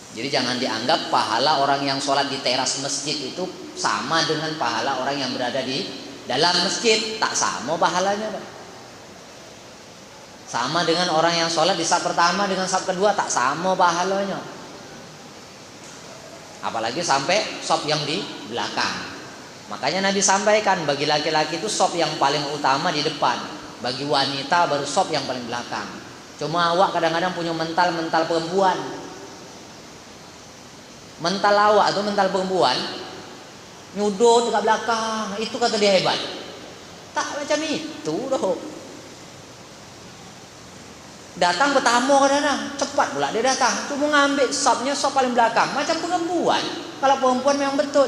Jadi jangan dianggap pahala orang yang sholat di teras masjid itu sama dengan pahala orang yang berada di dalam masjid. Tak sama pahalanya, Pak. Sama dengan orang yang sholat di saf pertama dengan saf kedua, tak sama pahalanya. Apalagi sampai saf yang di belakang. Makanya Nabi sampaikan, bagi laki-laki itu saf yang paling utama di depan, bagi wanita baru saf yang paling belakang. Cuma awak kadang-kadang punya mental perempuan. Mental awak atau mental perempuan nyudut dekat belakang, itu kata dia hebat. Tak macam itu doh. Datang pertama kadang-kadang cepat pula dia datang, cuma ngambil safnya saf paling belakang macam perempuan. Kalau perempuan memang betul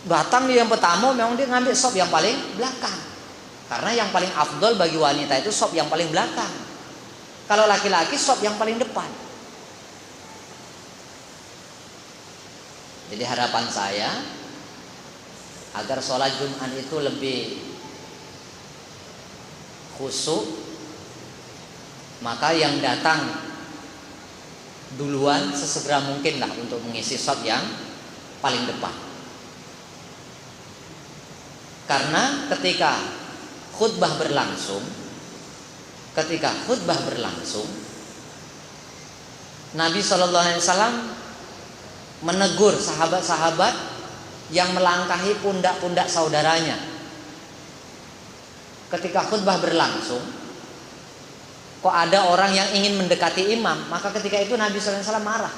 datang dia yang pertama, memang dia ngambil saf yang paling belakang, karena yang paling afdol bagi wanita itu saf yang paling belakang. Kalau laki-laki saf yang paling depan. Jadi harapan saya agar sholat Jumat itu lebih khusyuk, maka yang datang duluan sesegera mungkin lah untuk mengisi shot yang paling depan. Karena ketika khutbah berlangsung, Nabi SAW menegur sahabat-sahabat yang melangkahi pundak-pundak saudaranya. Ketika khutbah berlangsung, kok ada orang yang ingin mendekati imam, maka ketika itu Nabi SAW marah.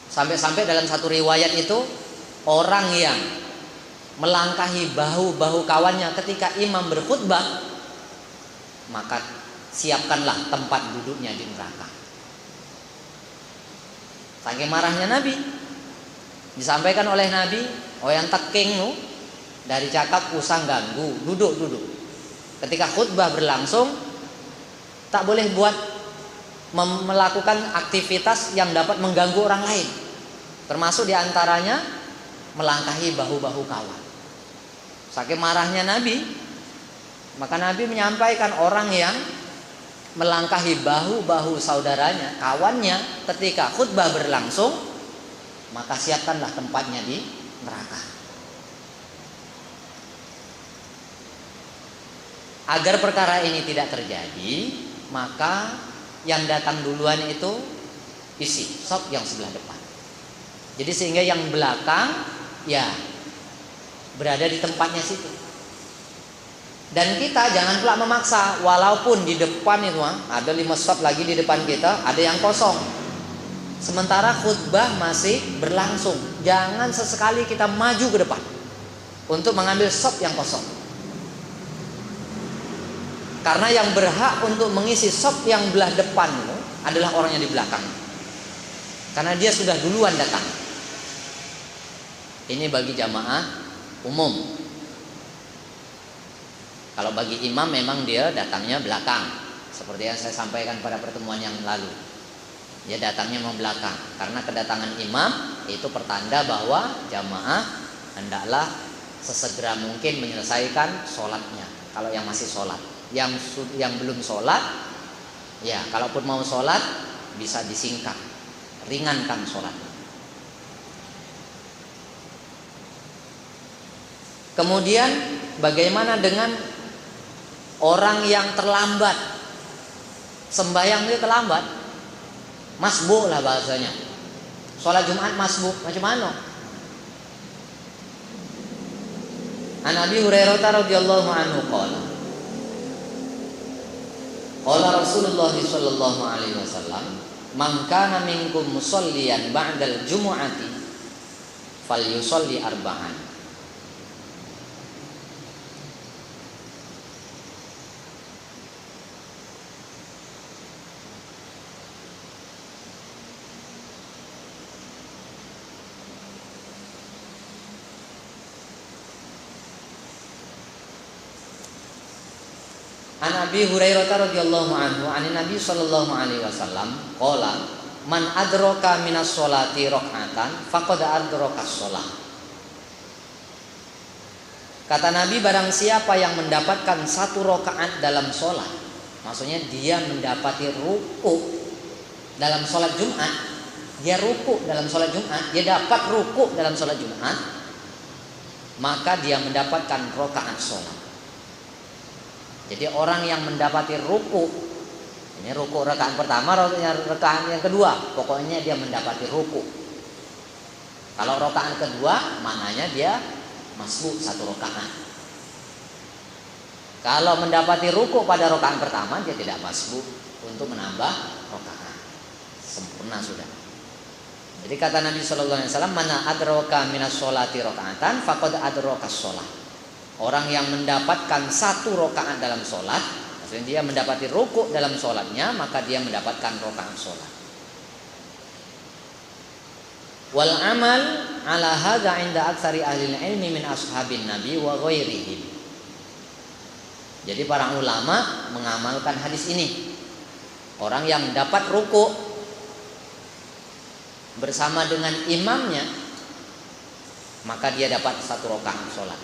Sampai-sampai dalam satu riwayat itu, orang yang melangkahi bahu-bahu kawannya ketika imam berkhutbah, maka siapkanlah tempat duduknya di neraka. Saking marahnya Nabi, disampaikan oleh Nabi, oh yang teking nu dari cakap usang ganggu, duduk. Ketika khutbah berlangsung, tak boleh buat melakukan aktivitas yang dapat mengganggu orang lain, termasuk diantaranya melangkahi bahu-bahu kawan. Saking marahnya Nabi, maka Nabi menyampaikan orang yang melangkahi bahu-bahu saudaranya, kawannya ketika khutbah berlangsung, maka siapkanlah tempatnya di neraka. Agar perkara ini tidak terjadi, maka yang datang duluan itu isi shop yang sebelah depan. Jadi sehingga yang belakang ya berada di tempatnya situ. Dan kita jangan pula memaksa, walaupun di depan itu ada 5 shop lagi di depan kita, ada yang kosong. Sementara khutbah masih berlangsung, jangan sesekali kita maju ke depan untuk mengambil shop yang kosong. Karena yang berhak untuk mengisi shop yang belah depan itu adalah orang yang di belakang. Karena dia sudah duluan datang. Ini bagi jamaah umum. Kalau bagi imam memang dia datangnya belakang, seperti yang saya sampaikan pada pertemuan yang lalu. Dia datangnya memang belakang, karena kedatangan imam itu pertanda bahwa jamaah hendaklah sesegera mungkin menyelesaikan sholatnya. Kalau yang masih sholat, yang belum sholat, ya kalaupun mau sholat bisa disingkat, ringankan sholatnya. Kemudian bagaimana dengan orang yang terlambat, sembahyang dia terlambat, masbuk lah bahasanya. Sholat Jumat masbuk, macam mana? An Abi Hurairah radhiyallahu anhu qala Rasulullah sallallahu alaihi wasallam, man kana minkum musalliyan ba'dal jumu'ati falyusalli arba'an. An Abi Hurairah radhiyallahu anhu anin Nabi sallallahu alaihi wasallam qala man adraka minas sholati rak'atan faqad adraka shalah. Kata Nabi, barang siapa yang mendapatkan 1 rakaat dalam sholat, maksudnya dia mendapati ruku dalam sholat Jumat, dia ruku dalam sholat Jumat, dia dapat ruku dalam sholat Jumat, maka dia mendapatkan rakaat sholat. Jadi orang yang mendapati ruku, ini ruku rakaat pertama, rakaat yang kedua, pokoknya dia mendapati ruku. Kalau rakaat kedua, maknanya dia masbuk 1 rakaat. Kalau mendapati ruku pada rakaat pertama, dia tidak masbuk untuk menambah rakaat. Sempurna sudah. Jadi kata Nabi Shallallahu Alaihi Wasallam, mana adraka minas sholati rakaatan, faqad adrakas sholat. Orang yang mendapatkan 1 rakaat dalam sholat, maksudnya dia mendapati ruku dalam sholatnya, maka dia mendapatkan rakaat sholat. Wal amal ala hadza inda aktsari ahli ilmi min ashabin nabi wa ghairihim. Jadi para ulama mengamalkan hadis ini. Orang yang dapat ruku bersama dengan imamnya, maka dia dapat 1 rakaat sholat.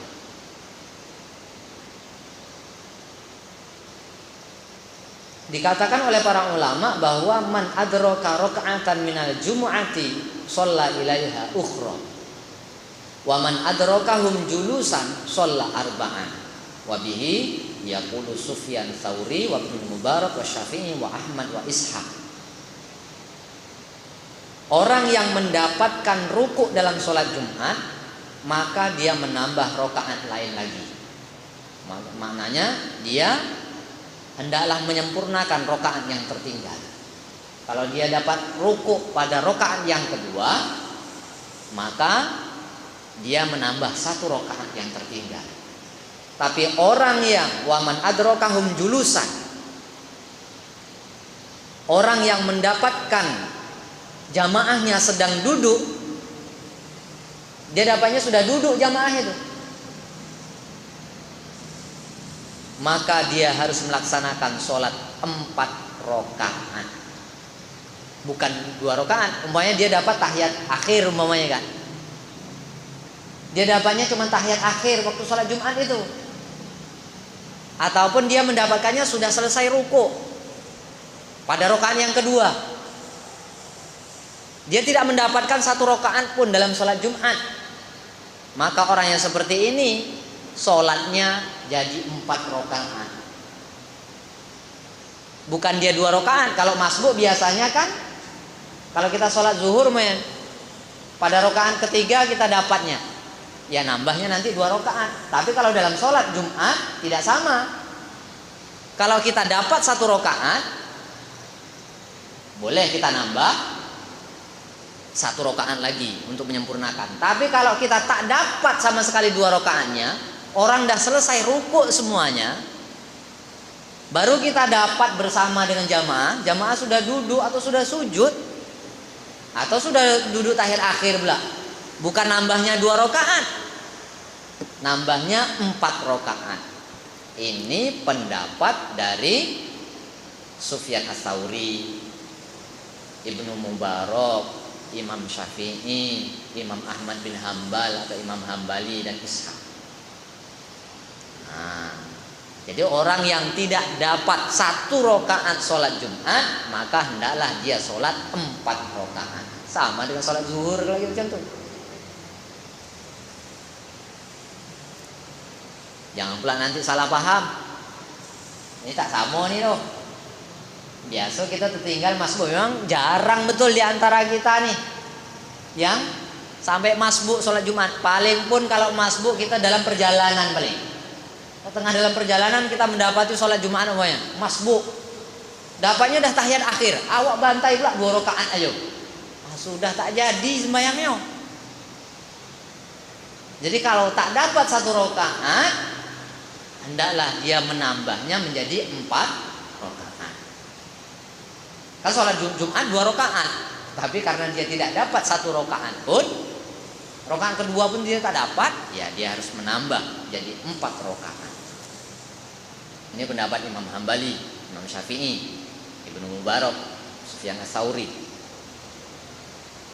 Dikatakan oleh para ulama bahwa man adraka raka'atan minal jumu'ati shalla ilaiha ukhra, wa man adrakahum julusan shalla arba'an, wa bihi yaqulu Sufyan Tsauri wa Ibnu Mubarak wa Syafi'i wa Ahmad wa Ishaq. Orang yang mendapatkan ruku dalam sholat Jumat, maka dia menambah rakaat lain lagi. Maknanya dia hendaklah menyempurnakan rakaat yang tertinggal. Kalau dia dapat ruku pada rakaat yang kedua, maka dia menambah 1 rakaat yang tertinggal. Tapi orang yang waman adrokahum julusan, orang yang mendapatkan jamaahnya sedang duduk, dia dapatnya sudah duduk jamaah itu, maka dia harus melaksanakan sholat 4 rakaat, bukan 2 rakaat. Umpamanya dia dapat tahiyat akhir, umpamanya kan, dia dapatnya cuma tahiyat akhir waktu sholat Jumat itu, ataupun dia mendapatkannya sudah selesai ruku pada rakaat yang kedua, dia tidak mendapatkan 1 rakaat pun dalam sholat Jumat, maka orang yang seperti ini sholatnya jadi 4 rakaat. Bukan dia 2 rakaat. Kalau masbuk biasanya kan, kalau kita sholat zuhur pada rakaat ketiga kita dapatnya, ya nambahnya nanti 2 rakaat. Tapi kalau dalam sholat Jumat tidak sama. Kalau kita dapat 1 rakaat, boleh kita nambah 1 rakaat lagi untuk menyempurnakan. Tapi kalau kita tak dapat sama sekali 2 rakaatnya, orang dah selesai rukuk semuanya, baru kita dapat bersama dengan jamaah sudah duduk atau sudah sujud atau sudah duduk tahiyat akhir pula. Bukan nambahnya 2 rakaat, nambahnya 4 rakaat. Ini pendapat dari Sufyan Ats-Tsauri, Ibnu Mubarak, Imam Syafi'i, Imam Ahmad bin Hambal atau Imam Hambali dan Ishaq. Nah, jadi orang yang tidak dapat 1 rakaat sholat Jumat, maka hendaklah dia sholat 4 rakaat, sama dengan sholat zuhur kalau gitu contoh. Jangan pula nanti salah paham. Ini tak sama nih loh. Biasa kita tertinggal masbuk, memang jarang betul di antara kita nih yang sampai masbuk sholat Jumat. Paling pun kalau masbuk kita dalam perjalanan, paling tengah dalam perjalanan kita mendapati sholat Jumat namanya masbuk, dapatnya dah tahiyat akhir, awak bantai pula 2 rakaat ayo, sudah tak jadi sembahyangnya. Jadi kalau tak dapat 1 rakaat, hendaklah dia menambahnya menjadi 4 rakaat. Kan sholat Jumat 2 rakaat, tapi karena dia tidak dapat 1 rakaat pun, rakaat kedua pun dia tak dapat, ya dia harus menambah jadi 4 rakaat. Ini pendapat Imam Hambali, Imam Syafi'i, Ibnu Mubarak, Sufyan Ats-Tsauri.